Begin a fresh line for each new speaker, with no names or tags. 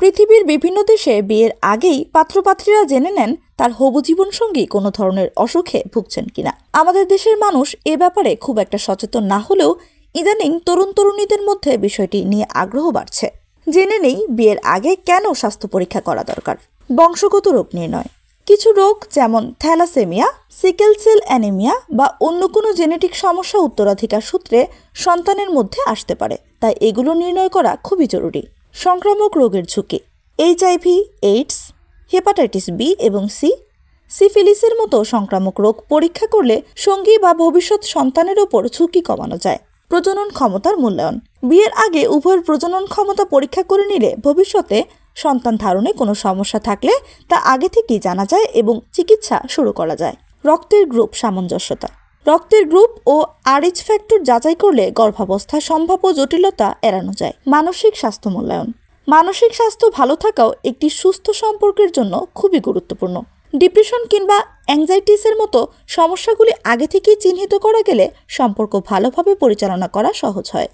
পৃথিবীর বিভিন্ন দেশে বিয়ের আগেই পাত্রপাত্রীরা জেনে নেন তার হবু জীবনসঙ্গী কোনো ধরনের অসুখে ভুগছেন কিনা। আমাদের দেশের মানুষ এ ব্যাপারে খুব একটা সচেতন না হলেও ইদানিং তরুণ তরুণীদের মধ্যে বিষয়টি নিয়ে আগ্রহ বাড়ছে। জেনে নেই বিয়ের আগে কেন স্বাস্থ্য পরীক্ষা করা দরকার। বংশগত রোগ নির্ণয়। কিছু রোগ যেমন থ্যালাসেমিয়া, সিকেল সেল অ্যানিমিয়া বা অন্য কোনো জেনেটিক সমস্যা উত্তরাধিকার সূত্রে সন্তানের মধ্যে আসতে পারে, তাই এগুলো নির্ণয় করা খুবই জরুরি। সংক্রামক রোগের ঝুঁকি। HIV, এইডস, হেপাটাইটিস বি এবং সি, সিফিলিসের মতো সংক্রামক রোগ পরীক্ষা করলে সঙ্গী বা ভবিষ্যৎ সন্তানের ওপর ঝুঁকি কমানো যায়। প্রজনন ক্ষমতার মূল্যায়ন। বিয়ের আগে উভয়ের প্রজনন ক্ষমতা পরীক্ষা করে নিলে ভবিষ্যতে সন্তান ধারণে কোনো সমস্যা থাকলে তা আগে থেকেই জানা যায় এবং চিকিৎসা শুরু করা যায়। রক্তের গ্রুপ সামঞ্জস্যতা। রক্তের গ্রুপ ও RH ফ্যাক্টর যাচাই করলে গর্ভাবস্থায় সম্ভাব্য জটিলতা এড়ানো যায়। মানসিক স্বাস্থ্য মূল্যায়ন। মানসিক স্বাস্থ্য ভালো থাকাও একটি সুস্থ সম্পর্কের জন্য খুবই গুরুত্বপূর্ণ। ডিপ্রেশন কিংবা অ্যাংজাইটিসের মতো সমস্যাগুলি আগে থেকেই চিহ্নিত করা গেলে সম্পর্ক ভালোভাবে পরিচালনা করা সহজ হয়।